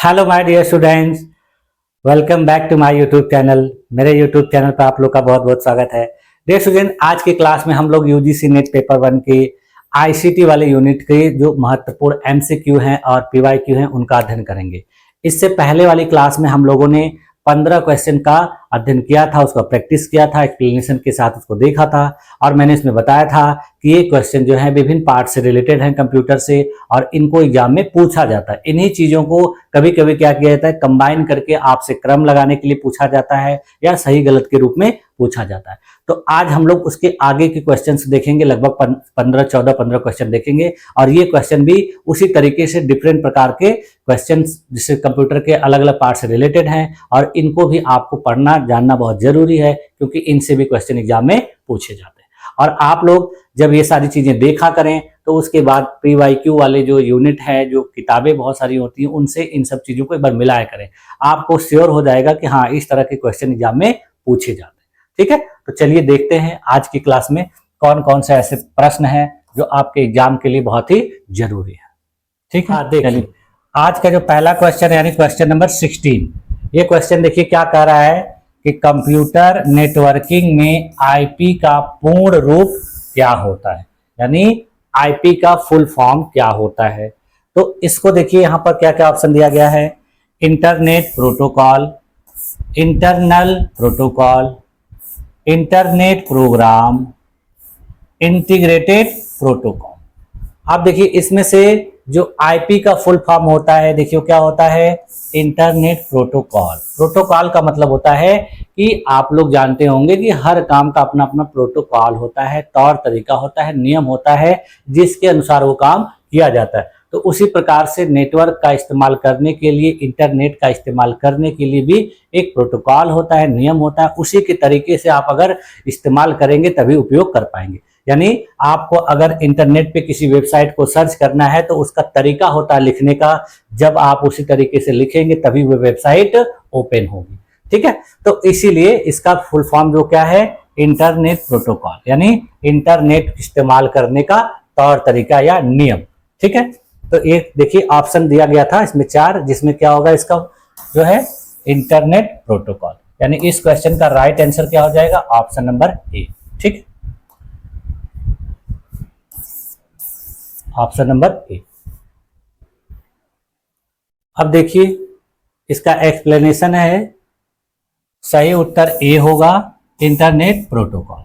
Hello my dear students, welcome back to my YouTube channel. मेरे YouTube channel पर आप लोग का बहुत बहुत स्वागत है। डियर स्टूडेंट, आज की क्लास में हम लोग यूजीसी नेट पेपर 1 के आईसीटी वाले यूनिट के जो महत्वपूर्ण एमसीक्यू हैं और पीवाईक्यू हैं उनका अध्ययन करेंगे। इससे पहले वाली क्लास में हम लोगों ने 15 क्वेश्चन का अध्ययन किया था, उसका प्रैक्टिस किया था, एक्सप्लेनेशन के साथ उसको देखा था और मैंने इसमें बताया था कि ये क्वेश्चन जो है विभिन्न पार्ट से रिलेटेड हैं कंप्यूटर से और इनको एग्जाम में पूछा जाता है। इन्हीं चीजों को कभी कभी क्या किया जाता है, कंबाइन करके आपसे क्रम लगाने के लिए पूछा जाता है या सही गलत के रूप में पूछा जाता है। तो आज हम लोग उसके आगे के क्वेश्चंस देखेंगे, लगभग 15 क्वेश्चन देखेंगे और ये क्वेश्चन भी उसी तरीके से डिफरेंट प्रकार के क्वेश्चंस जिससे कंप्यूटर के अलग अलग पार्ट से रिलेटेड हैं और इनको भी आपको पढ़ना जानना बहुत जरूरी है क्योंकि इनसे भी क्वेश्चन एग्जाम में पूछे जाते हैं। और आप लोग जब ये सारी चीजें देखा करें तो उसके बाद पीवाईक्यू वाले जो यूनिट है, जो किताबें बहुत सारी होती हैं, उनसे इन सब चीजों को एक बार मिलाया करें। आपको श्योर हो जाएगा कि हाँ, इस तरह के क्वेश्चन एग्जाम में पूछे जाते हैं। ठीक है, तो चलिए देखते हैं आज की क्लास में कौन कौन से ऐसे प्रश्न हैं जो आपके एग्जाम के लिए बहुत ही जरूरी है। ठीक है, देखिए आज का जो पहला क्वेश्चन है यानी क्वेश्चन नंबर 16। ये क्वेश्चन देखिए क्या कह रहा है कि कंप्यूटर नेटवर्किंग में आईपी का पूर्ण रूप क्या होता है, यानी आईपी का फुल फॉर्म क्या होता है। तो इसको देखिए यहाँ पर क्या क्या ऑप्शन दिया गया है। Internet protocol, internal protocol, internet program, integrated protocol. अब देखिए इसमें से जो आईपी का फुल फॉर्म होता है, देखिए क्या होता है, इंटरनेट प्रोटोकॉल। प्रोटोकॉल का मतलब होता है कि आप लोग जानते होंगे कि हर काम का अपना अपना प्रोटोकॉल होता है, तौर तरीका होता है, नियम होता है जिसके अनुसार वो काम किया जाता है। तो उसी प्रकार से नेटवर्क का इस्तेमाल करने के लिए, इंटरनेट का इस्तेमाल करने के लिए भी एक प्रोटोकॉल होता है, नियम होता है। उसी के तरीके से आप अगर इस्तेमाल करेंगे तभी उपयोग कर पाएंगे। यानी आपको अगर इंटरनेट पे किसी वेबसाइट को सर्च करना है तो उसका तरीका होता है लिखने का, जब आप उसी तरीके से लिखेंगे तभी वो वेबसाइट ओपन होगी। ठीक है, तो इसीलिए इसका फुल फॉर्म जो क्या है, इंटरनेट प्रोटोकॉल, यानी इंटरनेट इस्तेमाल करने का तौर तरीका या नियम। ठीक है, तो एक देखिए ऑप्शन दिया गया था इसमें 4, जिसमें क्या होगा इसका जो है इंटरनेट प्रोटोकॉल, यानी इस क्वेश्चन का राइट आंसर क्या हो जाएगा, ऑप्शन नंबर ए। ठीक, ऑप्शन नंबर ए। अब देखिए इसका एक्सप्लेनेशन है, सही उत्तर ए होगा, इंटरनेट प्रोटोकॉल।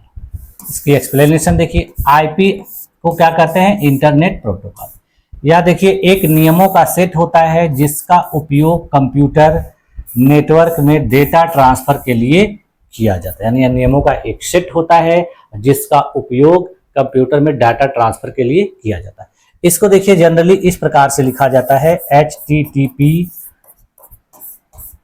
इसकी एक्सप्लेनेशन देखिए, आईपी को क्या कहते हैं, इंटरनेट प्रोटोकॉल। या देखिए एक नियमों का सेट होता है जिसका उपयोग कंप्यूटर नेटवर्क में डेटा ट्रांसफर के लिए किया जाता है, यानी नियमों का एक सेट होता है जिसका उपयोग कंप्यूटर में डाटा ट्रांसफर के लिए किया जाता है। इसको देखिए जनरली इस प्रकार से लिखा जाता है, HTTP,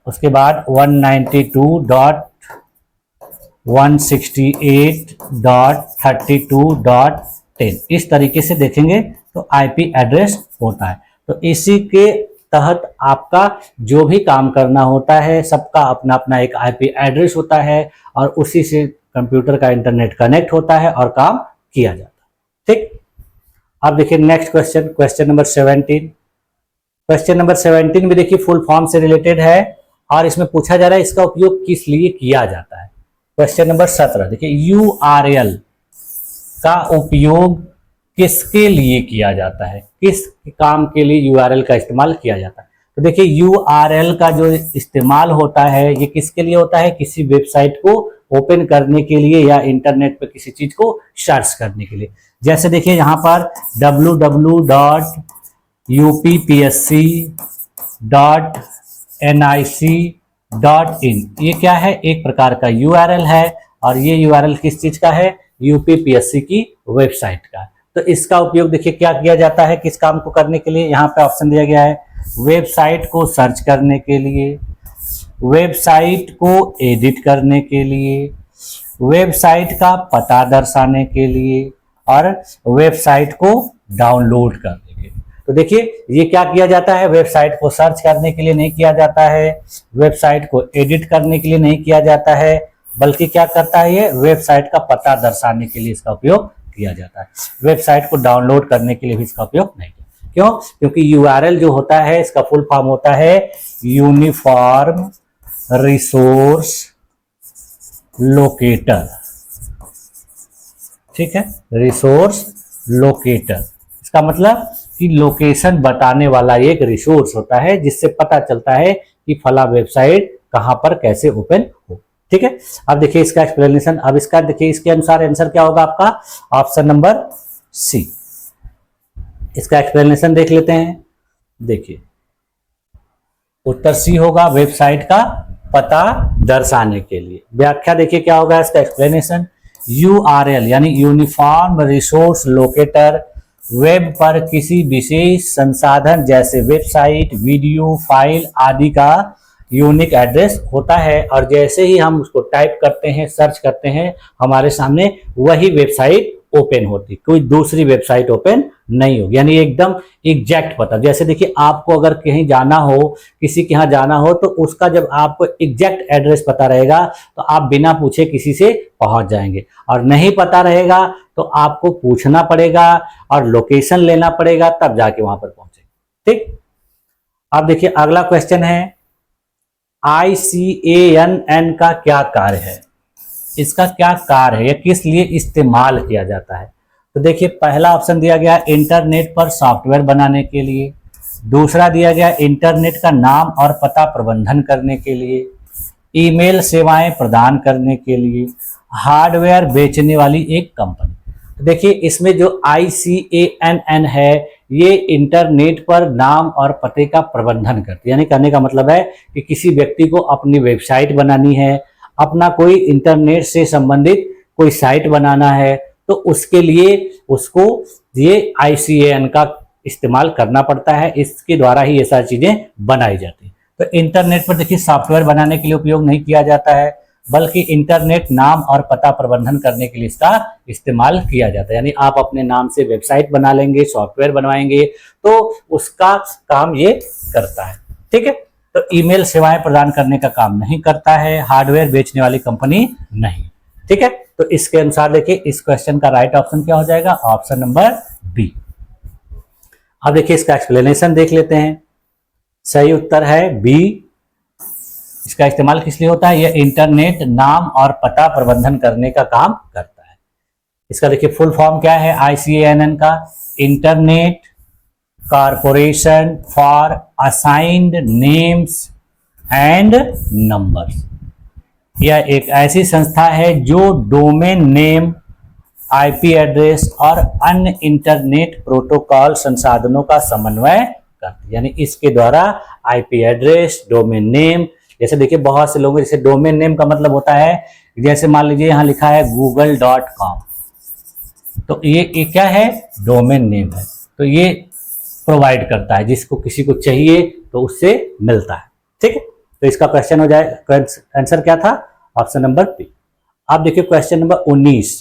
उसके बाद 192.168.32.10 इस तरीके से देखेंगे तो आईपी एड्रेस होता है। तो इसी के तहत आपका जो भी काम करना होता है सबका अपना अपना एक आईपी एड्रेस होता है और उसी से कंप्यूटर का इंटरनेट कनेक्ट होता है और काम किया जाता है। ठीक, अब देखिए next question, question number 17। Question number 17 भी देखिए फुल फॉर्म से रिलेटेड है और इसमें पूछा जा रहा है इसका उपयोग किस लिए किया जाता है। क्वेश्चन नंबर 17 देखिए, यूआरएल का उपयोग किसके लिए किया जाता है, किस काम के लिए यूआरएल का इस्तेमाल किया जाता है। तो देखिए यूआरएल का जो इस्तेमाल होता है ये किसके लिए होता है, किसी वेबसाइट को ओपन करने के लिए या इंटरनेट पर किसी चीज को सर्च करने के लिए। जैसे देखिए यहाँ पर www.upsc.nic.in ये क्या है, एक प्रकार का यूआरएल है और ये यूआरएल किस चीज का है, यूपीपीएससी की वेबसाइट का। तो इसका उपयोग देखिए क्या किया जाता है, किस काम को करने के लिए, यहाँ पे ऑप्शन दिया गया है, वेबसाइट को सर्च करने के लिए, वेबसाइट को एडिट करने के लिए, वेबसाइट का पता दर्शाने के लिए और वेबसाइट को डाउनलोड करने के लिए। तो देखिए ये क्या किया जाता है, वेबसाइट को सर्च करने के लिए नहीं किया जाता है, वेबसाइट को एडिट करने के लिए नहीं किया जाता है, बल्कि क्या करता है, ये वेबसाइट का पता दर्शाने के लिए इसका उपयोग किया जाता है। वेबसाइट को डाउनलोड करने के लिए भी इसका उपयोग नहीं किया। क्यों? क्योंकि यूआरएल जो होता है इसका फुल फॉर्म होता है यूनिफॉर्म रिसोर्स लोकेटर। ठीक है, रिसोर्स लोकेटर, इसका मतलब कि लोकेशन बताने वाला एक रिसोर्स होता है जिससे पता चलता है कि फला वेबसाइट कहां पर कैसे ओपन हो। ठीक है, अब देखिए इसका एक्सप्लेनेशन। अब इसका देखिए इसके अनुसार आंसर क्या होगा आपका? Option number C. इसका एक्सप्लेनेशन देख लेते हैं। देखिए उत्तर सी होगा, वेबसाइट का पता दर्शाने के लिए। व्याख्या देखिए क्या होगा इसका एक्सप्लेनेशन। यूआरएल यानी यूनिफॉर्म रिसोर्स लोकेटर वेब पर किसी विशेष संसाधन जैसे वेबसाइट, वीडियो, फाइल आदि का यूनिक एड्रेस होता है, और जैसे ही हम उसको टाइप करते हैं, सर्च करते हैं, हमारे सामने वही वेबसाइट ओपन होती, कोई दूसरी वेबसाइट ओपन नहीं होगी। यानी एकदम एग्जैक्ट पता। जैसे देखिए आपको अगर कहीं जाना हो, किसी के यहाँ जाना हो, तो उसका जब आपको एग्जैक्ट एड्रेस पता रहेगा तो आप बिना पूछे किसी से पहुंच जाएंगे, और नहीं पता रहेगा तो आपको पूछना पड़ेगा और लोकेशन लेना पड़ेगा, तब जाके वहां पर पहुंचेंगे। ठीक, अब देखिए अगला क्वेश्चन है ICANN का क्या कार्य है? इसका क्या कार्य है या किस लिए इस्तेमाल किया जाता है? तो देखिए पहला ऑप्शन दिया गया इंटरनेट पर सॉफ्टवेयर बनाने के लिए, दूसरा दिया गया इंटरनेट का नाम और पता प्रबंधन करने के लिए, ईमेल सेवाएं प्रदान करने के लिए, हार्डवेयर बेचने वाली एक कंपनी। तो देखिए इसमें जो ICANN है ये इंटरनेट पर नाम और पते का प्रबंधन करती है। यानी कहने का मतलब है कि किसी व्यक्ति को अपनी वेबसाइट बनानी है, अपना कोई इंटरनेट से संबंधित कोई साइट बनाना है, तो उसके लिए उसको ये ICANN का इस्तेमाल करना पड़ता है। इसके द्वारा ही ये सारी चीजें बनाई जाती है। तो इंटरनेट पर देखिए सॉफ्टवेयर बनाने के लिए उपयोग नहीं किया जाता है, बल्कि इंटरनेट नाम और पता प्रबंधन करने के लिए इसका इस्तेमाल किया जाता है। यानी आप अपने नाम से वेबसाइट बना लेंगे, सॉफ्टवेयर बनवाएंगे, तो उसका काम ये करता है। ठीक है, तो ईमेल सेवाएं प्रदान करने का काम नहीं करता है, हार्डवेयर बेचने वाली कंपनी नहीं। ठीक है, तो इसके अनुसार देखिए इस क्वेश्चन का राइट ऑप्शन क्या हो जाएगा? Option number B. अब देखिए इसका एक्सप्लेनेशन देख लेते हैं। सही उत्तर है बी। इसका इस्तेमाल किस लिए होता है? यह इंटरनेट नाम और पता प्रबंधन करने का काम करता है। इसका देखिए फुल फॉर्म क्या है ICANN का? Internet corporation for assigned names and numbers. यह एक ऐसी संस्था है जो डोमेन नेम, IP एड्रेस और अन्य इंटरनेट प्रोटोकॉल संसाधनों का समन्वय करती है। यानी इसके द्वारा IP एड्रेस, डोमेन नेम, जैसे देखिए बहुत से लोग, जैसे डोमेन नेम का मतलब होता है, जैसे मान लीजिए यहाँ लिखा है google.com, तो ये क्या है? डोमेन नेम है। तो ये प्रोवाइड करता है, जिसको किसी को चाहिए तो उससे मिलता है। ठीक है, तो इसका क्वेश्चन हो जाए, आंसर क्या था? Option number B. अब देखिए क्वेश्चन नंबर 19।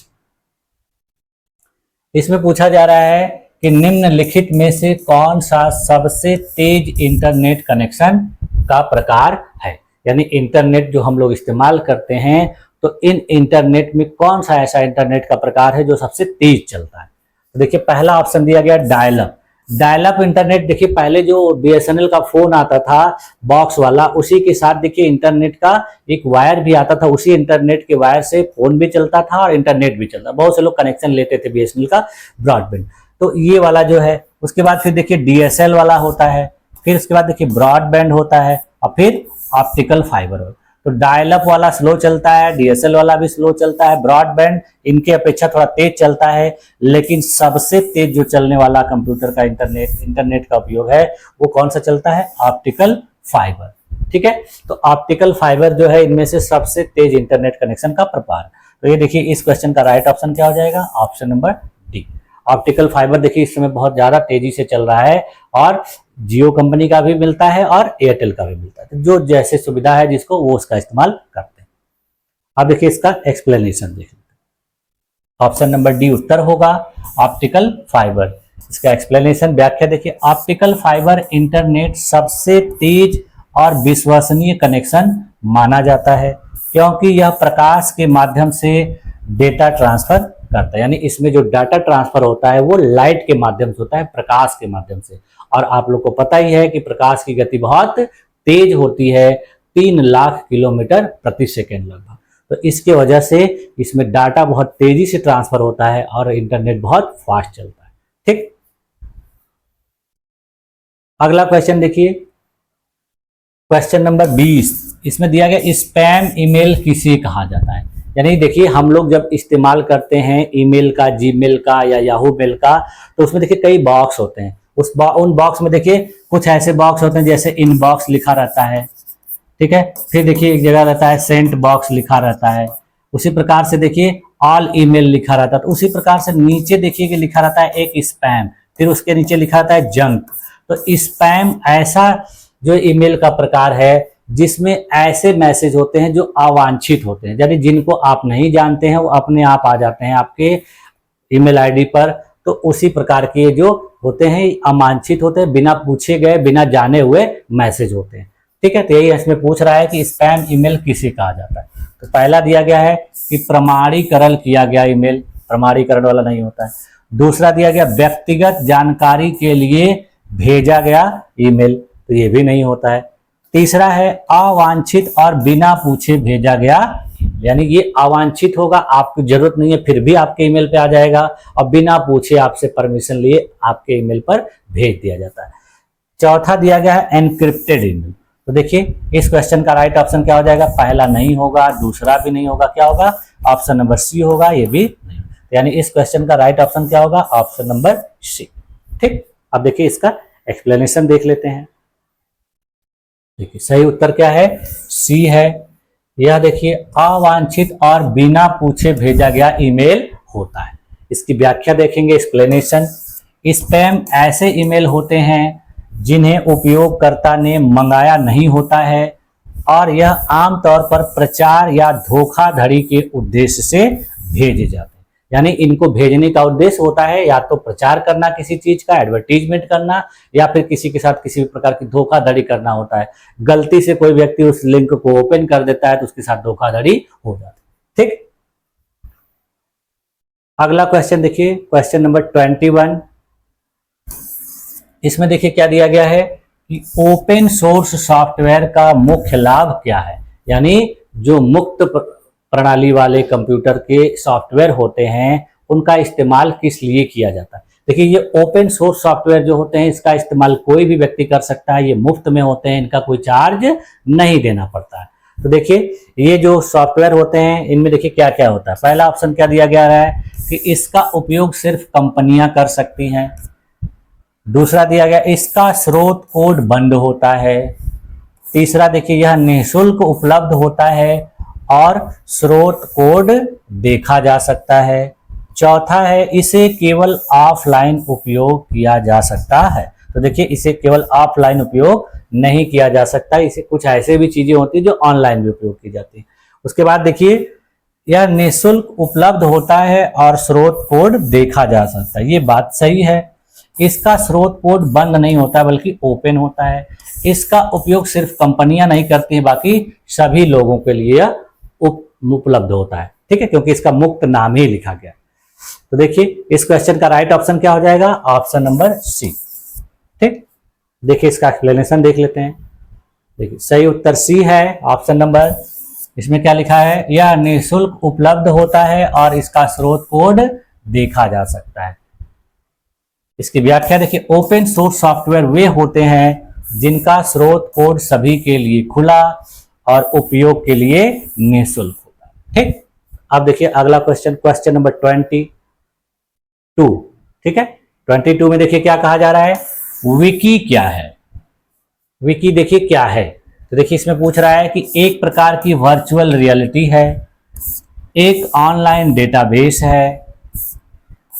इसमें पूछा जा रहा है कि निम्नलिखित में से कौन सा सबसे तेज इंटरनेट कनेक्शन का प्रकार है? यानी इंटरनेट जो हम लोग इस्तेमाल करते हैं, तो इन इंटरनेट में कौन सा ऐसा इंटरनेट का प्रकार है जो सबसे तेज चलता है? तो देखिए पहला ऑप्शन दिया गया dial up. Dial up internet, देखिए पहले जो BSNL का फोन आता था बॉक्स वाला, उसी के साथ देखिए इंटरनेट का एक वायर भी आता था, उसी इंटरनेट के वायर से फोन भी चलता था और इंटरनेट भी चलता। बहुत से लोग कनेक्शन लेते थे BSNL का ब्रॉडबैंड। तो ये वाला जो है, उसके बाद फिर देखिए DSL वाला होता है, फिर उसके बाद देखिए ब्रॉडबैंड होता है, और फिर ऑप्टिकल फाइबर। तो डायल अप वाला स्लो चलता है, DSL वाला भी स्लो चलता है, ब्रॉडबैंड इनके अपेक्षा थोड़ा तेज चलता है, लेकिन सबसे तेज जो चलने वाला कंप्यूटर का इंटरनेट का उपयोग है वो कौन सा चलता है? Optical fibre. ठीक है, तो ऑप्टिकल फाइबर जो है इनमें से सबसे तेज इंटरनेट कनेक्शन का प्रकार। तो ये देखिए इस क्वेश्चन का राइट ऑप्शन क्या हो जाएगा? Option number D. Optical fibre देखिए इस समय बहुत ज्यादा तेजी से चल रहा है, और जियो कंपनी का भी मिलता है और एयरटेल का भी मिलता है। तो जो जैसे सुविधा है जिसको, वो उसका इस्तेमाल करते हैं। अब देखिए इसका एक्सप्लेनेशन देख लेते हैं। ऑप्शन नंबर डी उत्तर होगा, ऑप्टिकल फाइबर। इसका एक्सप्लेनेशन, व्याख्या देखिए, ऑप्टिकल फाइबर इंटरनेट सबसे तेज और विश्वसनीय कनेक्शन माना जाता है, क्योंकि यह प्रकाश के माध्यम से डेटा ट्रांसफर करता है, यानी इसमें जो डाटा ट्रांसफर होता है वो लाइट के माध्यम से होता है, प्रकाश के माध्यम से। और आप लोग को पता ही है कि प्रकाश की गति बहुत तेज होती है, 3 लाख किलोमीटर प्रति सेकेंड लगभग। तो इसके वजह से इसमें डाटा बहुत तेजी से ट्रांसफर होता है और इंटरनेट बहुत फास्ट चलता है। ठीक, अगला क्वेश्चन देखिए, क्वेश्चन नंबर 20। इसमें दिया गया स्पैम ईमेल किसे कहा जाता है। यानी देखिए हम लोग जब इस्तेमाल करते हैं ईमेल का, जीमेल का या याहू मेल का, तो उसमें देखिए कई बॉक्स होते हैं। उन बॉक्स में देखिए कुछ ऐसे बॉक्स होते हैं जैसे इनबॉक्स लिखा रहता है, ठीक है। फिर देखिए एक जगह रहता है सेंट बॉक्स लिखा रहता है। उसी प्रकार से देखिए ऑल ईमेल लिखा रहता है। तो उसी प्रकार से नीचे देखिए कि लिखा रहता है एक स्पैम, फिर उसके नीचे लिखा रहता है जंक। तो स्पैम ऐसा जो ईमेल का प्रकार है जिसमें ऐसे मैसेज होते हैं जो अवांछित होते हैं, यानी जिनको आप नहीं जानते हैं वो अपने आप आ जाते हैं आपके ईमेल आईडी पर। तो उसी प्रकार के जो होते हैं अवांछित होते हैं, बिना पूछे गए, बिना जाने हुए मैसेज होते हैं। ठीक है, तो यही इसमें पूछ रहा है कि स्पैम ईमेल किसे कहा जाता है। तो पहला दिया गया है कि प्रमाणीकरण किया गया ईमेल, प्रमाणीकरण वाला नहीं होता है। दूसरा दिया गया व्यक्तिगत जानकारी के लिए भेजा गया ईमेल, तो ये भी नहीं होता है। तीसरा है अवांछित और बिना पूछे भेजा गया, यानी ये अवांछित होगा, आपको जरूरत नहीं है फिर भी आपके ईमेल पे आ जाएगा, और बिना पूछे आपसे परमिशन लिए आपके ईमेल पर भेज दिया जाता है। चौथा दिया गया है एनक्रिप्टेड ईमेल। तो देखिए इस क्वेश्चन का राइट ऑप्शन क्या हो जाएगा, पहला नहीं होगा, दूसरा भी नहीं होगा, क्या होगा, ऑप्शन नंबर सी होगा, ये भी नहीं। यानी इस क्वेश्चन का राइट ऑप्शन क्या होगा, ऑप्शन नंबर सी। ठीक, अब देखिए इसका एक्सप्लेनेशन देख लेते हैं। देखिए सही उत्तर क्या है, सी है। यह देखिए अवांछित और बिना पूछे भेजा गया ईमेल होता है। इसकी व्याख्या देखेंगे, एक्सप्लेनेशन। स्पैम ऐसे ईमेल होते हैं जिन्हें उपयोगकर्ता ने मंगाया नहीं होता है और यह आमतौर पर प्रचार या धोखाधड़ी के उद्देश्य से भेजे जाते हैं। यानी इनको भेजने का उद्देश्य होता है या तो प्रचार करना किसी चीज का, एडवर्टीजमेंट करना, या फिर किसी के साथ किसी भी प्रकार की धोखाधड़ी करना होता है। गलती से कोई व्यक्ति उस लिंक को ओपन कर देता है तो उसके साथ धोखाधड़ी हो जाती है। ठीक, अगला क्वेश्चन देखिए, क्वेश्चन नंबर 21। इसमें देखिए क्या दिया गया है कि ओपन सोर्स सॉफ्टवेयर का मुख्य लाभ क्या है। यानी जो मुक्त प्रणाली वाले कंप्यूटर के सॉफ्टवेयर होते हैं उनका इस्तेमाल किस लिए किया जाता है। देखिए ये ओपन सोर्स सॉफ्टवेयर जो होते हैं इसका इस्तेमाल कोई भी व्यक्ति कर सकता है, ये मुफ्त में होते हैं, इनका कोई चार्ज नहीं देना पड़ता है। तो देखिए ये जो सॉफ्टवेयर होते हैं इनमें देखिए क्या क्या होता है। पहला ऑप्शन क्या दिया गया है कि इसका उपयोग सिर्फ कंपनियां कर सकती हैं। दूसरा दिया गया इसका स्रोत कोड बंद होता है। तीसरा देखिए यह निःशुल्क उपलब्ध होता है और स्रोत कोड देखा जा सकता है। चौथा है इसे केवल ऑफलाइन उपयोग किया जा सकता है। तो देखिए इसे केवल ऑफलाइन उपयोग नहीं किया जा सकता, इसे कुछ ऐसे भी चीजें होती है जो ऑनलाइन भी उपयोग की जाती है। उसके बाद देखिए यह निःशुल्क उपलब्ध होता है और स्रोत कोड देखा जा सकता है, ये बात सही है। इसका स्रोत कोड बंद नहीं होता बल्कि ओपन होता है। इसका उपयोग सिर्फ कंपनियां नहीं करती हैं, बाकी सभी लोगों के लिए उपलब्ध होता है। ठीक है, क्योंकि इसका मुक्त नाम ही लिखा गया। तो देखिए इस क्वेश्चन का राइट ऑप्शन क्या हो जाएगा, ऑप्शन नंबर सी। ठीक, देखिए इसका एक्सप्लेनेशन देख लेते हैं। देखिए सही उत्तर सी है, ऑप्शन नंबर। इसमें क्या लिखा है, यह निःशुल्क उपलब्ध होता है और इसका स्रोत कोड देखा जा सकता है। इसकी व्याख्या देखिए, ओपन सोर्स सॉफ्टवेयर वे होते हैं जिनका स्रोत कोड सभी के लिए खुला और उपयोग के लिए निःशुल्क होता है। ठीक, अब देखिए अगला क्वेश्चन, क्वेश्चन नंबर 22। ठीक है, 22 में देखिए क्या कहा जा रहा है, विकी क्या है। विकी देखिए क्या है, तो देखिए इसमें पूछ रहा है कि एक प्रकार की वर्चुअल रियलिटी है, एक ऑनलाइन डेटाबेस है,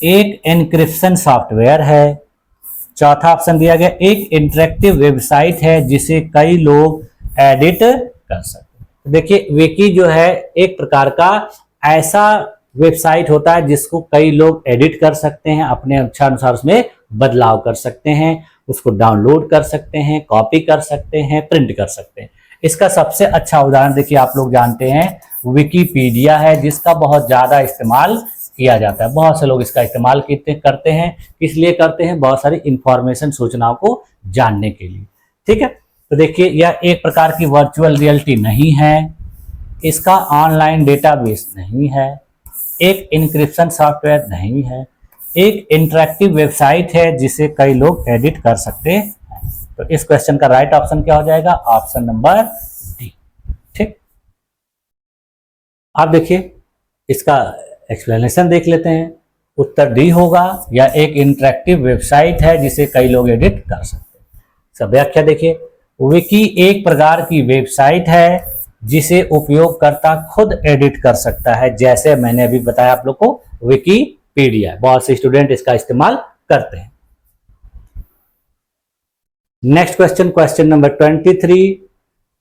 एक एन्क्रिप्शन सॉफ्टवेयर है। चौथा ऑप्शन दिया गया एक इंटरेक्टिव वेबसाइट है जिसे कई लोग एडिट कर सकते हैं। तो देखिए विकी जो है एक प्रकार का ऐसा वेबसाइट होता है जिसको कई लोग एडिट कर सकते हैं, अपने इच्छा अनुसार उसमें बदलाव कर सकते हैं, उसको डाउनलोड कर सकते हैं, कॉपी कर सकते हैं, प्रिंट कर सकते हैं। इसका सबसे अच्छा उदाहरण देखिए आप लोग जानते हैं विकिपीडिया है, जिसका बहुत ज्यादा इस्तेमाल किया जाता है। बहुत से लोग इसका इस्तेमाल करते हैं, किस लिए करते हैं? बहुत सारी इंफॉर्मेशन, सूचनाओं को जानने के लिए। ठीक है, तो देखिए यह एक प्रकार की वर्चुअल रियलिटी नहीं है, इसका ऑनलाइन डेटाबेस नहीं है, एक इंक्रिप्शन सॉफ्टवेयर नहीं है, एक इंटरैक्टिव वेबसाइट है जिसे कई लोग एडिट कर सकते हैं। तो इस क्वेश्चन का राइट ऑप्शन क्या हो जाएगा? Option number D. ठीक, आप देखिए इसका एक्सप्लेनेशन देख लेते हैं। उत्तर डी होगा, या एक इंटरैक्टिव वेबसाइट है जिसे कई लोग एडिट कर सकते हैं। सब व्याख्या देखिए, विकी एक प्रकार की वेबसाइट है जिसे उपयोगकर्ता खुद एडिट कर सकता है, जैसे मैंने अभी बताया आप लोग को विकीपीडिया। बहुत से स्टूडेंट इसका इस्तेमाल करते हैं। Next question, question number 23।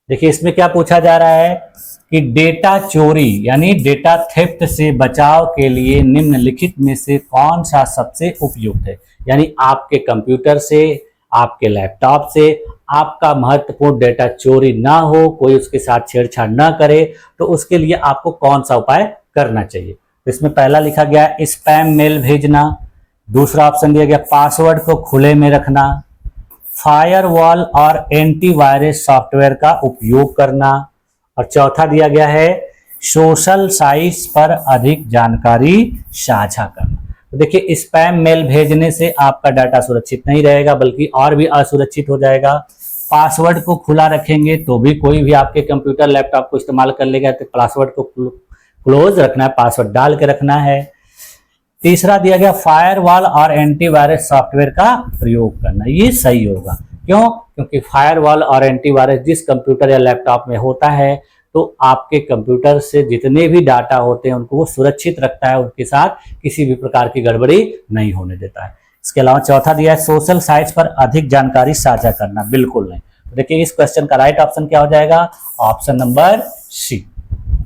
देखिए इसमें क्या पूछा जा रहा है कि डेटा चोरी यानी डेटा थेफ्ट से बचाव के लिए निम्नलिखित में से कौन सा सबसे उपयुक्त है? यानी आपके कंप्यूटर से, आपके लैपटॉप से आपका महत्वपूर्ण डेटा चोरी ना हो, कोई उसके साथ छेड़छाड़ ना करे, तो उसके लिए आपको कौन सा उपाय करना चाहिए? तो इसमें पहला लिखा गया स्पैम मेल भेजना, दूसरा ऑप्शन दिया गया पासवर्ड को खुले में रखना, फायरवॉल और एंटीवायरस सॉफ्टवेयर का उपयोग करना, और चौथा दिया गया है सोशल साइट्स पर अधिक जानकारी साझा करना। तो देखिए स्पैम मेल भेजने से आपका डाटा सुरक्षित नहीं रहेगा, बल्कि और भी असुरक्षित हो जाएगा। पासवर्ड को खुला रखेंगे तो भी कोई भी आपके कंप्यूटर लैपटॉप को इस्तेमाल कर लेगा, तो पासवर्ड को क्लोज रखना है, पासवर्ड डाल के रखना है। तीसरा दिया गया फायरवॉल और एंटीवायरस सॉफ्टवेयर का प्रयोग करना, ये सही होगा। क्यों? क्योंकि फायरवॉल और एंटीवायरस जिस कंप्यूटर या लैपटॉप में होता है, तो आपके कंप्यूटर से जितने भी डाटा होते हैं उनको वो सुरक्षित रखता है, उनके साथ किसी भी प्रकार की गड़बड़ी नहीं होने देता है। इसके अलावा चौथा दिया है सोशल साइट्स पर अधिक जानकारी साझा करना, बिल्कुल नहीं। तो देखिए इस क्वेश्चन का राइट ऑप्शन क्या हो जाएगा? Option number C.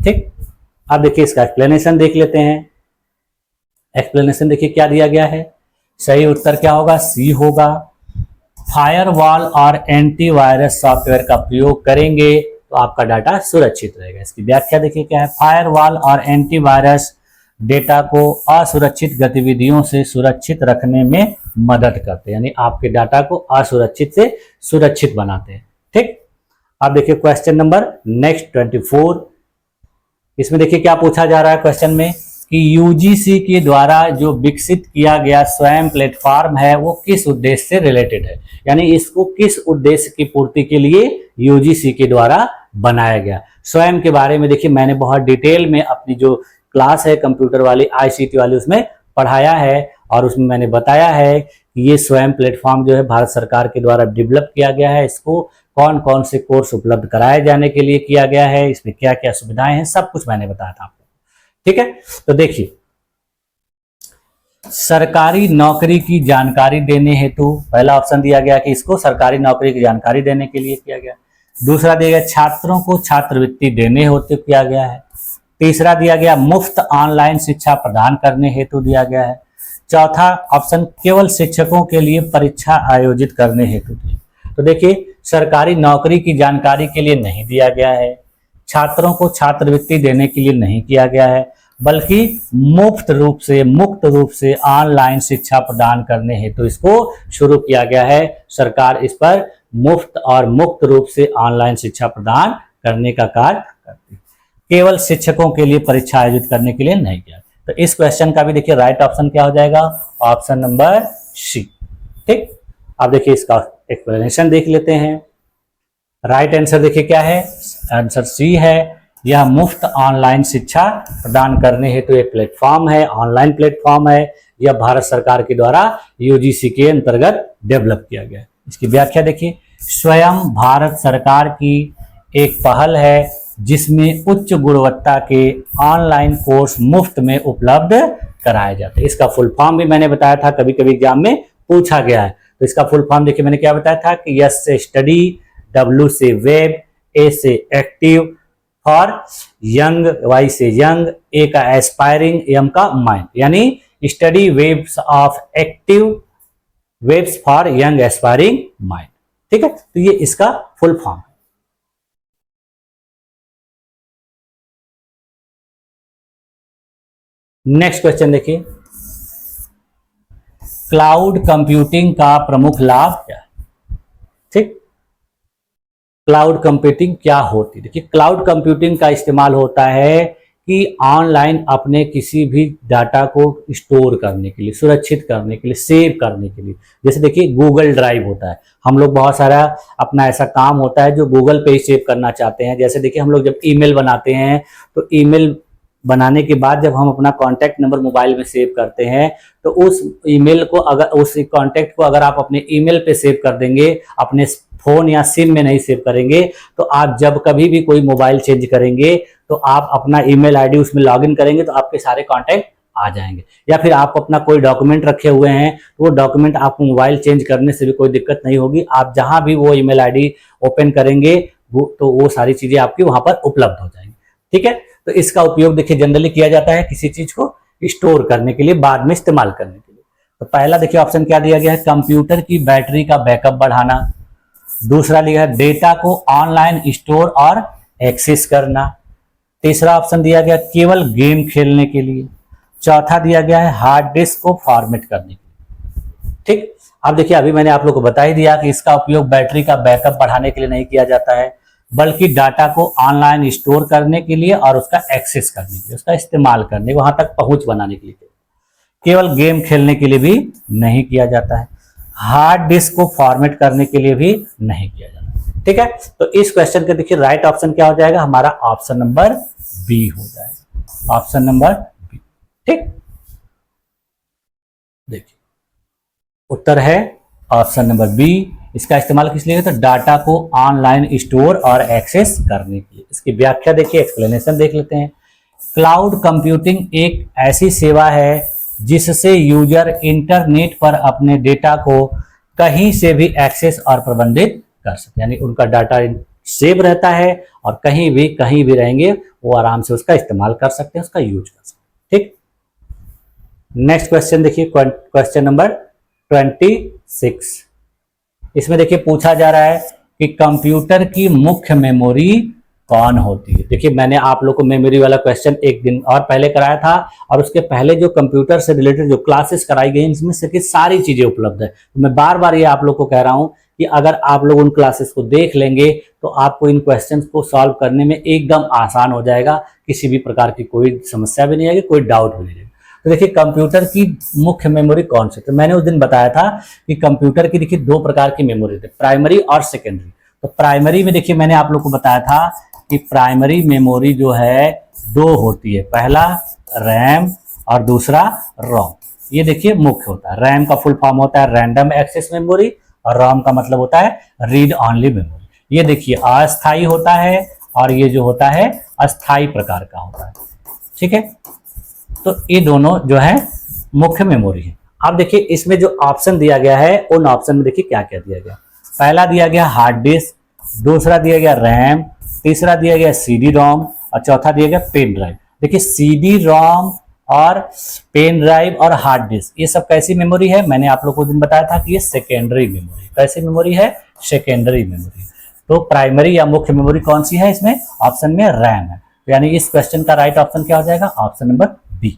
ठीक, अब देखिए इसका एक्सप्लेनेशन देख लेते हैं। एक्सप्लेनेशन देखिए क्या दिया गया है। सही उत्तर क्या होगा? सी होगा। फायरवॉल और एंटीवायरस सॉफ्टवेयर का प्रयोग करेंगे तो आपका डाटा सुरक्षित रहेगा। इसकी व्याख्या देखिए क्या है। फायरवॉल और एंटीवायरस डेटा को असुरक्षित गतिविधियों से सुरक्षित रखने में मदद करते हैं, यानी आपके डाटा को असुरक्षित से सुरक्षित बनाते हैं। ठीक, अब देखिए क्वेश्चन नंबर नेक्स्ट 24। इसमें देखिए क्या पूछा जा रहा है क्वेश्चन में कि यूजीसी के द्वारा जो विकसित किया गया स्वयं प्लेटफॉर्म है वो किस उद्देश्य से रिलेटेड है, यानी इसको किस उद्देश्य की पूर्ति के लिए यूजीसी के द्वारा बनाया गया। स्वयं के बारे में देखिए मैंने बहुत डिटेल में अपनी जो क्लास है कंप्यूटर वाली, आईसीटी वाली, उसमें पढ़ाया है, और उसमें मैंने बताया है कि ये स्वयं प्लेटफॉर्म जो है भारत सरकार के द्वारा डेवलप किया गया है। इसको कौन कौन से कोर्स उपलब्ध कराए जाने के लिए किया गया है, इसमें क्या क्या सुविधाएं हैं, सब कुछ मैंने बताया था आपको। ठीक है, तो देखिए सरकारी नौकरी की जानकारी देने हेतु पहला ऑप्शन दिया गया कि इसको सरकारी नौकरी की जानकारी देने के लिए किया गया। दूसरा दिया गया छात्रों को छात्रवृत्ति देने हेतु किया गया है। तीसरा दिया गया मुफ्त ऑनलाइन शिक्षा प्रदान करने हेतु दिया गया है। चौथा ऑप्शन केवल शिक्षकों के लिए परीक्षा आयोजित करने हेतु दिया। तो देखिए सरकारी नौकरी की जानकारी के लिए नहीं दिया गया है, छात्रों को छात्रवृत्ति देने के लिए नहीं किया गया है, बल्कि मुक्त रूप से ऑनलाइन शिक्षा प्रदान करने हेतु इसको शुरू किया गया है। सरकार इस पर मुफ्त और मुक्त रूप से ऑनलाइन शिक्षा प्रदान करने का कार्य करती है, केवल शिक्षकों के लिए परीक्षा आयोजित करने के लिए नहीं किया। तो इस क्वेश्चन का भी देखिए राइट ऑप्शन क्या हो जाएगा? Option number C. ठीक, अब देखिए इसका एक्सप्लेनेशन देख लेते हैं। राइट आंसर देखिए क्या है, आंसर सी है। यह मुफ्त ऑनलाइन शिक्षा प्रदान करने हेतु एक प्लेटफॉर्म है, ऑनलाइन प्लेटफॉर्म है। यह भारत सरकार के द्वारा यूजीसी के अंतर्गत डेवलप किया गया है। इसकी व्याख्या देखिए, स्वयं भारत सरकार की एक पहल है जिसमें उच्च गुणवत्ता के ऑनलाइन कोर्स मुफ्त में उपलब्ध कराए जाते हैं। इसका फुल फॉर्म भी मैंने बताया था, कभी कभी एग्जाम में पूछा गया है। तो इसका फुल फॉर्म देखिए मैंने क्या बताया था कि यस से स्टडी, डब्ल्यू से वेब, ए से एक्टिव, फॉर यंग, वाई से यंग, ए का एस्पायरिंग, एम का माइंड, यानी study webs of active webs for young aspiring mind. ठीक है, तो ये इसका फुल फॉर्म है। नेक्स्ट क्वेश्चन देखिए, क्लाउड कंप्यूटिंग का प्रमुख लाभ क्या है? ठीक, क्लाउड कंप्यूटिंग क्या होती है? देखिए, क्लाउड कंप्यूटिंग का इस्तेमाल होता है कि ऑनलाइन अपने किसी भी डाटा को स्टोर करने के लिए, सुरक्षित करने के लिए, सेव करने के लिए। जैसे देखिए गूगल ड्राइव होता है, हम लोग बहुत सारा अपना ऐसा काम होता है जो गूगल पे ही सेव करना चाहते हैं। जैसे देखिए हम लोग जब ईमेल बनाते हैं तो ईमेल बनाने के बाद जब हम अपना कॉन्टैक्ट नंबर मोबाइल में सेव करते हैं तो उस ईमेल को, अगर उस कॉन्टैक्ट को अगर आप अपने ईमेल पे सेव कर देंगे, अपने फोन या सिम में नहीं सेव करेंगे, तो आप जब कभी भी कोई मोबाइल चेंज करेंगे तो आप अपना ईमेल आईडी उसमें लॉगिन करेंगे तो आपके सारे कॉन्टैक्ट आ जाएंगे। या फिर आप अपना कोई डॉक्यूमेंट रखे हुए हैं तो वो डॉक्यूमेंट आपको मोबाइल चेंज करने से भी कोई दिक्कत नहीं होगी। आप जहां भी वो ईमेल आईडी ओपन करेंगे तो वो सारी चीजें आपकी वहां पर उपलब्ध हो जाएंगी। ठीक है, तो इसका उपयोग देखिए जनरली किया जाता है किसी चीज को स्टोर करने के लिए, बाद में इस्तेमाल करने के लिए। तो पहला देखिए ऑप्शन क्या दिया गया है, कंप्यूटर की बैटरी का बैकअप बढ़ाना। दूसरा लिया है डेटा को ऑनलाइन स्टोर और एक्सेस करना। तीसरा ऑप्शन दिया गया केवल गेम खेलने के लिए। चौथा दिया गया है हार्ड डिस्क को फॉर्मेट करने के लिए। ठीक, अब देखिए अभी मैंने आप लोग को बता ही दिया कि इसका उपयोग बैटरी का बैकअप बढ़ाने के लिए नहीं किया जाता है, बल्कि डाटा को ऑनलाइन स्टोर करने के लिए और उसका एक्सेस करने के लिए, उसका इस्तेमाल करने, वहां तक पहुंच बनाने के लिए। केवल गेम खेलने के लिए भी नहीं किया जाता है, हार्ड डिस्क को फॉर्मेट करने के लिए भी नहीं किया जाता। ठीक है, तो इस क्वेश्चन का देखिए राइट ऑप्शन क्या हो जाएगा, हमारा ऑप्शन नंबर बी हो जाएगा, ऑप्शन नंबर बी। ठीक, देखिए उत्तर है ऑप्शन नंबर बी। इसका इस्तेमाल किस लिए, तो डाटा को ऑनलाइन स्टोर और एक्सेस करने के लिए। इसकी व्याख्या देखिए, एक्सप्लेनेशन देख लेते हैं। क्लाउड कंप्यूटिंग एक ऐसी सेवा है जिससे यूजर इंटरनेट पर अपने डेटा को कहीं से भी एक्सेस और प्रबंधित कर सकते, यानी उनका डाटा सेव रहता है और कहीं भी रहेंगे वो आराम से उसका इस्तेमाल कर सकते हैं, उसका यूज कर सकते हैं। ठीक, नेक्स्ट क्वेश्चन देखिए, क्वेश्चन नंबर 26। इसमें देखिए पूछा जा रहा है कि कंप्यूटर की मुख्य मेमोरी कौन होती है। देखिए मैंने आप लोग को मेमोरी वाला क्वेश्चन एक दिन और पहले कराया था, और उसके पहले जो कंप्यूटर से रिलेटेड जो क्लासेस कराई गई इसमें से सारी चीजें उपलब्ध है। तो मैं बार बार ये आप लोग को कह रहा हूं कि अगर आप लोग उन क्लासेस को देख लेंगे तो आपको इन क्वेश्चंस को सॉल्व करने में एकदम आसान हो जाएगा, किसी भी प्रकार की कोई समस्या भी नहीं आएगी, कोई डाउट भी नहीं रहेगा। तो देखिए कंप्यूटर की मुख्य मेमोरी कौन सी, तो मैंने उस दिन बताया था कि कंप्यूटर की देखिए दो प्रकार की मेमोरी थी, प्राइमरी और सेकेंडरी। तो प्राइमरी में देखिए मैंने आप लोग को बताया था कि प्राइमरी मेमोरी जो है दो होती है, पहला रैम और दूसरा रोम। ये देखिए मुख्य होता है, रैम का फुल फॉर्म होता है रैंडम एक्सेस मेमोरी और रोम का मतलब होता है रीड ऑनली मेमोरी। ये देखिए अस्थाई होता है और ये जो होता है अस्थाई प्रकार का होता है। ठीक है, तो ये दोनों जो है मुख्य मेमोरी है। अब देखिए इसमें जो ऑप्शन दिया गया है उन ऑप्शन में देखिए क्या क्या दिया गया। पहला दिया गया हार्ड डिस्क, दूसरा दिया गया रैम, तीसरा दिया गया सीडी रोम और चौथा दिया गया पेन ड्राइव। देखिए सीडी रोम और पेन ड्राइव और हार्ड डिस्क ये सब कैसी मेमोरी है, मैंने आप लोग को दिन बताया था कि ये सेकेंडरी मेमोरी। कैसी मेमोरी है, सेकेंडरी मेमोरी। तो प्राइमरी या मुख्य मेमोरी कौन सी है, इसमें ऑप्शन में रैम है। यानी इस क्वेश्चन का राइट ऑप्शन क्या हो जाएगा, ऑप्शन नंबर बी।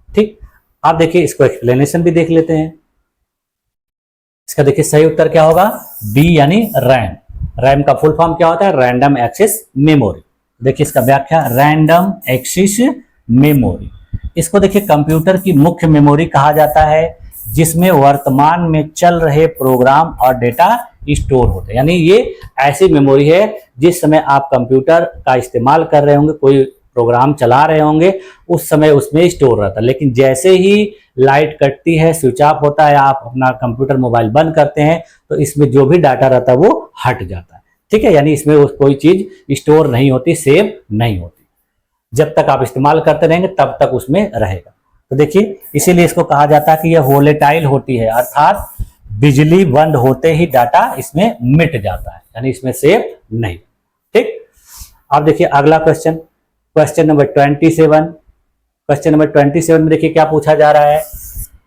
ठीक, आप देखिए इसको एक्सप्लेनेशन भी देख लेते हैं। इसका देखिए सही उत्तर क्या होगा, बी यानी रैम। रैम का फुल फॉर्म क्या होता है, रैंडम एक्सेस मेमोरी। देखिए इसका व्याख्या, रैंडम एक्सेस मेमोरी। इसको देखिए कंप्यूटर की मुख्य मेमोरी कहा जाता है जिसमें वर्तमान में चल रहे प्रोग्राम और डेटा स्टोर होते हैं। यानी ये ऐसी मेमोरी है जिस समय आप कंप्यूटर का इस्तेमाल कर रहे होंगे, कोई प्रोग्राम चला रहे होंगे, उस समय उसमें स्टोर रहता है। लेकिन जैसे ही लाइट कटती है, स्विच ऑफ होता है, आप अपना कंप्यूटर मोबाइल बंद करते हैं, तो इसमें जो भी डाटा रहता है वो हट जाता है। ठीक है, यानी इसमें कोई चीज स्टोर नहीं होती, सेव नहीं होती। जब तक आप इस्तेमाल करते रहेंगे तब तक उसमें रहेगा। तो देखिए इसीलिए इसको कहा जाता है कि यह वोलेटाइल होती है, अर्थात बिजली बंद होते ही डाटा इसमें मिट जाता है, यानी इसमें सेव नहीं। ठीक, अब देखिए अगला question, question number 27। Question number 27 में देखिए क्या पूछा जा रहा है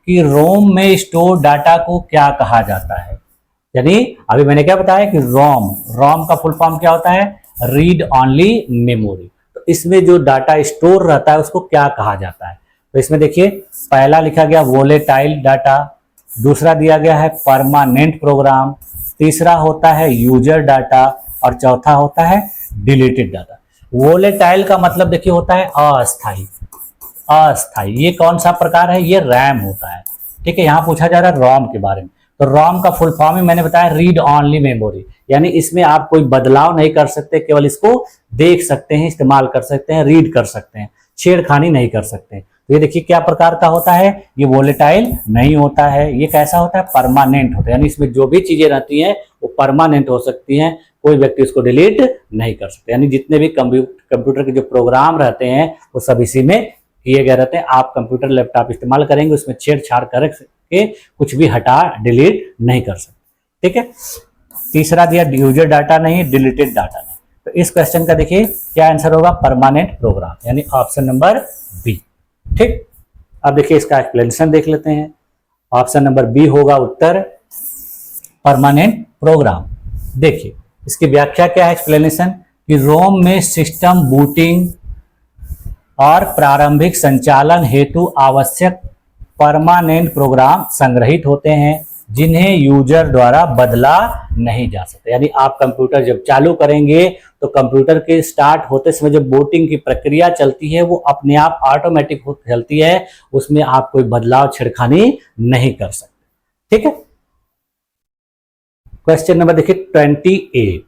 कि रोम में स्टोर डाटा को क्या कहा जाता है। यानी अभी मैंने क्या बताया कि रोम का फुल फॉर्म क्या होता है, रीड ऑनली मेमोरी। तो इसमें जो डाटा स्टोर रहता है उसको क्या कहा जाता है, तो इसमें देखिए पहला लिखा गया वोलेटाइल डाटा, दूसरा दिया गया है परमानेंट प्रोग्राम, तीसरा होता है यूजर डाटा और चौथा होता है डिलीटेड डाटा। वोलेटाइल का मतलब देखिए होता है अस्थाई। अस्थाई ये कौन सा प्रकार है, ये रैम होता है। ठीक है, यहाँ पूछा जा रहा है रॉम के बारे में, तो रॉम का फुल फॉर्म ही मैंने बताया रीड ऑनली मेमोरी, यानी इसमें आप कोई बदलाव नहीं कर सकते, केवल इसको देख सकते हैं, इस्तेमाल कर सकते हैं, रीड कर सकते हैं, छेड़खानी नहीं कर सकते। तो ये देखिए क्या प्रकार का होता है, ये वोलेटाइल नहीं होता है, ये कैसा होता है, परमानेंट होता है, यानी इसमें जो भी चीजें रहती हैं वो परमानेंट हो सकती हैं, कोई व्यक्ति उसको डिलीट नहीं कर सकते। यानी जितने भी कंप्यूटर के जो प्रोग्राम रहते हैं वो सब इसी में किए गए रहते हैं। आप कंप्यूटर लैपटॉप इस्तेमाल करेंगे, उसमें छेड़छाड़ करके कुछ भी हटा डिलीट नहीं कर सकते। ठीक है, तीसरा दिया यूजर डाटा नहीं, डिलीटेड डाटा नहीं। तो इस क्वेश्चन का देखिए क्या आंसर होगा, परमानेंट प्रोग्राम, यानी ऑप्शन नंबर बी। ठीक, अब देखिए इसका एक्सप्लेनेशन देख लेते हैं। ऑप्शन नंबर बी होगा उत्तर, परमानेंट प्रोग्राम। देखिए इसकी व्याख्या क्या है, एक्सप्लेनेशन, कि रोम में सिस्टम बूटिंग और प्रारंभिक संचालन हेतु आवश्यक परमानेंट प्रोग्राम संग्रहित होते हैं जिन्हें यूजर द्वारा बदला नहीं जा सकता। यानी आप कंप्यूटर जब चालू करेंगे तो कंप्यूटर के स्टार्ट होते समय जो बूटिंग की प्रक्रिया चलती है वो अपने आप ऑटोमेटिक चलती है, उसमें आप कोई बदलाव छेड़खानी नहीं कर सकते। ठीक है, क्वेश्चन नंबर देखिए 28,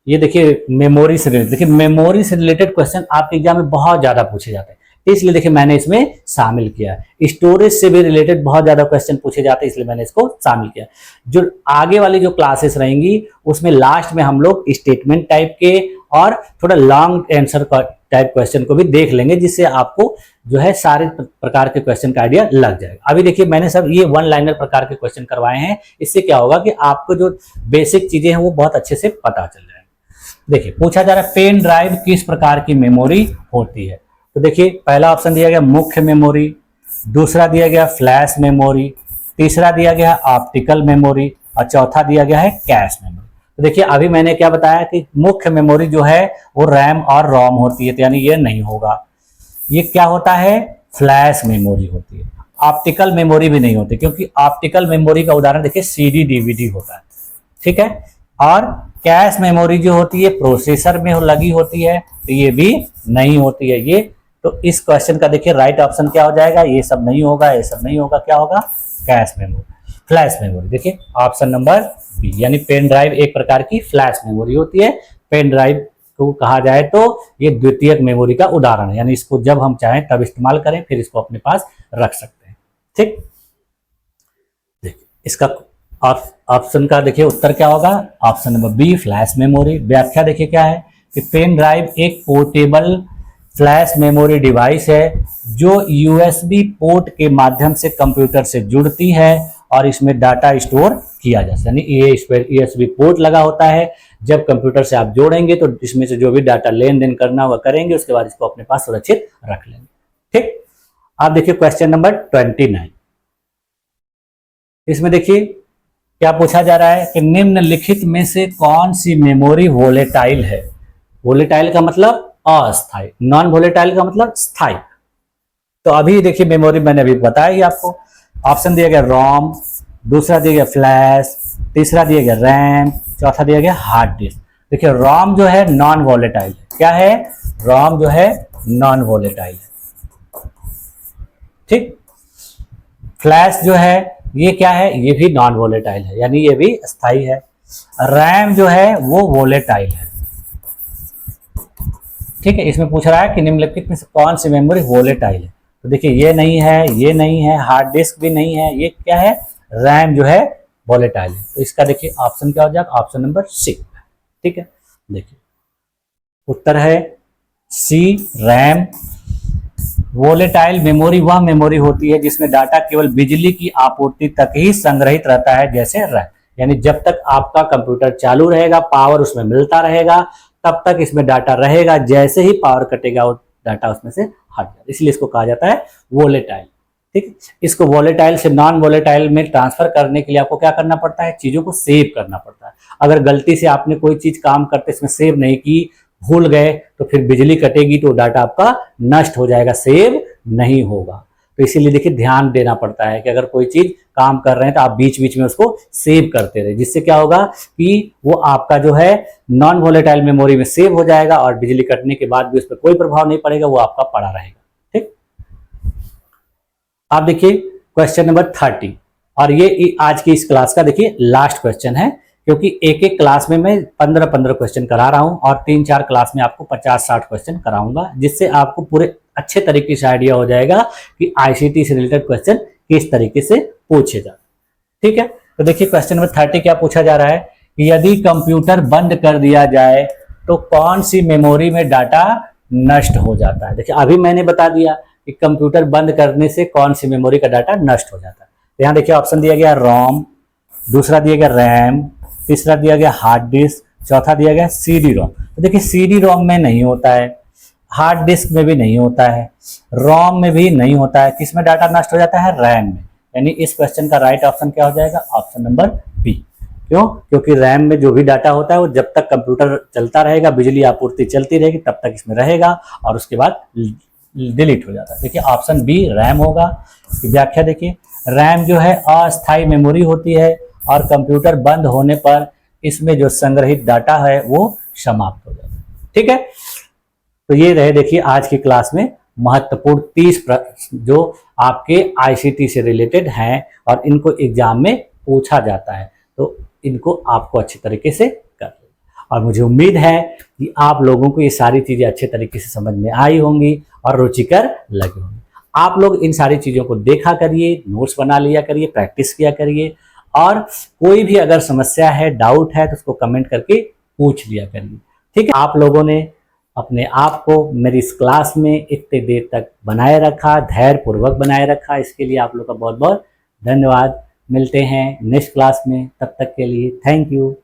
ये देखिए मेमोरी से रिलेटेड। देखिए मेमोरी से रिलेटेड क्वेश्चन आपके एग्जाम में बहुत ज्यादा पूछे जाते हैं, इसलिए देखिए मैंने इसमें शामिल किया है। स्टोरेज से भी रिलेटेड बहुत ज्यादा क्वेश्चन पूछे जाते हैं, इसलिए मैंने इसको शामिल किया। जो आगे वाली जो क्लासेस रहेंगी उसमें लास्ट में हम लोग स्टेटमेंट टाइप के और थोड़ा लॉन्ग आंसर टाइप क्वेश्चन को भी देख लेंगे, जिससे आपको जो है सारे प्रकार के क्वेश्चन का आइडिया लग जाएगा। अभी देखिए मैंने सब ये वन लाइनर प्रकार के क्वेश्चन करवाए हैं, इससे क्या होगा कि आपको जो बेसिक चीजें हैं वो बहुत अच्छे से पता चल जाएगा। देखिए पूछा जा रहा है पेन ड्राइव किस प्रकार की मेमोरी होती है। तो देखिए पहला ऑप्शन दिया गया मुख्य मेमोरी, दूसरा दिया गया फ्लैश मेमोरी, तीसरा दिया गया ऑप्टिकल मेमोरी और चौथा दिया गया है कैश मेमोरी। तो देखिए अभी मैंने क्या बताया कि मुख्य मेमोरी जो है वो रैम और रोम होती है, तो यानी ये नहीं होगा। ये क्या होता है, फ्लैश मेमोरी होती है। ऑप्टिकल मेमोरी भी नहीं होती, क्योंकि ऑप्टिकल मेमोरी का उदाहरण देखिए सीडी डीवीडी होता है। ठीक है, और कैश मेमोरी जो होती है प्रोसेसर में लगी होती है, तो ये भी नहीं होती है ये। तो इस क्वेश्चन का देखिए राइट ऑप्शन क्या हो जाएगा, ये सब नहीं होगा, ये सब नहीं होगा, क्या होगा, कैश मेमोरी, फ्लैश मेमोरी। देखिए ऑप्शन नंबर बी, यानी पेन ड्राइव एक प्रकार की फ्लैश मेमोरी होती है। पेन ड्राइव को कहा जाए तो ये द्वितीयक मेमोरी का उदाहरण है, यानी इसको जब हम चाहें तब इस्तेमाल करें, फिर इसको अपने पास रख सकते हैं। ठीक, देखिए इसका ऑप्शन का देखिए उत्तर क्या होगा, option number B, flash memory. व्याख्या देखिए क्या है कि पेन ड्राइव एक पोर्टेबल फ्लैश मेमोरी डिवाइस है जो यूएसबी पोर्ट के माध्यम से कंप्यूटर से जुड़ती है और इसमें डाटा स्टोर किया जा सकता है। यानी ये यूएसबी पोर्ट लगा होता है, जब कंप्यूटर से आप जोड़ेंगे तो इसमें से जो भी डाटा लेन देन करना होगा करेंगे, उसके बाद इसको अपने पास सुरक्षित रख लेंगे। ठीक, आप देखिए क्वेश्चन नंबर 29, इसमें देखिए क्या पूछा जा रहा है कि निम्नलिखित में से कौन सी मेमोरी वोलेटाइल है। वोलेटाइल का मतलब अस्थायी, नॉन वोलेटाइल का मतलब स्थायी। तो अभी देखिए मेमोरी मैंने अभी बताया ही आपको। ऑप्शन दिया गया रोम, दूसरा दिया गया फ्लैश, तीसरा दिया गया रैम, चौथा दिया गया हार्ड डिस्क। देखिए रोम जो है नॉन वोलेटाइल है, क्या है, रोम जो है नॉन वोलेटाइल है। ठीक, फ्लैश जो है ये क्या है, ये भी नॉन वोलेटाइल है, यानी ये भी स्थायी है। रैम जो है वो वोलेटाइल है। ठीक है, इसमें पूछ रहा है कि निम्नलिखित में से कौन सी मेमोरी वोलेटाइल है। तो देखिए ये नहीं है, ये नहीं है, हार्ड डिस्क भी नहीं है, ये क्या है, रैम जो है वोलेटाइल है। तो इसका देखिए ऑप्शन क्या हो जाएगा, ऑप्शन नंबर सी। ठीक है, देखिए उत्तर है सी, रैम। वोलेटाइल मेमोरी वह मेमोरी होती है जिसमें डाटा केवल बिजली की आपूर्ति तक ही संग्रहित रहता है, जैसे रैम। यानी जब तक आपका कंप्यूटर चालू रहेगा, पावर उसमें मिलता रहेगा, तब तक इसमें डाटा रहेगा। जैसे ही पावर कटेगा वो डाटा उसमें से हट जाता है, इसलिए इसको कहा जाता है वोलेटाइल। ठीक, इसको वोलेटाइल से नॉन वोलेटाइल में ट्रांसफर करने के लिए आपको क्या करना पड़ता है, चीजों को सेव करना पड़ता है। अगर गलती से आपने कोई चीज काम करते इसमें सेव नहीं की, भूल गए, तो फिर बिजली कटेगी तो डाटा आपका नष्ट हो जाएगा, सेव नहीं होगा। तो इसीलिए देखिए ध्यान देना पड़ता है कि अगर कोई चीज काम कर रहे हैं तो आप बीच बीच में उसको सेव करते रहे, जिससे क्या होगा कि वो आपका जो है नॉन वोलेटाइल मेमोरी में सेव हो जाएगा और बिजली कटने के बाद भी उस पर कोई प्रभाव नहीं पड़ेगा, वो आपका पड़ा रहेगा। ठीक, आप देखिए क्वेश्चन नंबर 30, और ये आज की इस क्लास का देखिए लास्ट क्वेश्चन है, क्योंकि एक एक क्लास में मैं 15-15 क्वेश्चन करा रहा हूं और 3-4 क्लास में आपको 50-60 क्वेश्चन कराऊंगा, जिससे आपको पूरे अच्छे तरीके से आइडिया हो जाएगा कि आईसीटी से रिलेटेड क्वेश्चन किस तरीके से पूछे जाते हैं। ठीक है, तो देखिए क्वेश्चन नंबर 30 क्या पूछा जा रहा है कि यदि कंप्यूटर बंद कर दिया जाए तो कौन सी मेमोरी में डाटा नष्ट हो जाता है। देखिए अभी मैंने बता दिया कि कंप्यूटर बंद करने से कौन सी मेमोरी का डाटा नष्ट हो जाता है। तो यहाँ देखिए ऑप्शन दिया गया रोम, दूसरा दिया गया रैम, तीसरा दिया गया हार्ड डिस्क, चौथा दिया गया सीडी रोम। तो देखिए सीडी रोम में नहीं होता है, हार्ड डिस्क में भी नहीं होता है, रोम में भी नहीं होता है, किस में डाटा नष्ट हो जाता है, रैम में। यानी इस क्वेश्चन का राइट ऑप्शन क्या हो जाएगा, ऑप्शन नंबर बी। क्यों? क्योंकि रैम में जो भी डाटा होता है वो जब तक कंप्यूटर चलता रहेगा, बिजली आपूर्ति चलती रहेगी, तब तक इसमें रहेगा और उसके बाद डिलीट हो जाता है। देखिए ऑप्शन बी रैम होगा। व्याख्या देखिए, रैम जो है अस्थायी मेमोरी होती है और कंप्यूटर बंद होने पर इसमें जो संग्रहित डाटा है वो समाप्त हो जाता है। ठीक है, तो ये रहे देखिए आज की क्लास में महत्वपूर्ण 30 प्रश्न जो आपके आईसीटी से रिलेटेड हैं और इनको एग्जाम में पूछा जाता है, तो इनको आपको अच्छे तरीके से कर लें। और मुझे उम्मीद है कि आप लोगों को ये सारी चीजें अच्छे तरीके से समझ में आई होंगी और रुचिकर लगी होंगी। आप लोग इन सारी चीजों को देखा करिए, नोट्स बना लिया करिए, प्रैक्टिस किया करिए, और कोई भी अगर समस्या है, डाउट है, तो उसको कमेंट करके पूछ लिया करिए। ठीक है, आप लोगों ने अपने आप को मेरी इस क्लास में इतने देर तक बनाए रखा, धैर्य पूर्वक बनाए रखा, इसके लिए आप लोग का बहुत बहुत धन्यवाद। मिलते हैं नेक्स्ट क्लास में, तब तक के लिए थैंक यू।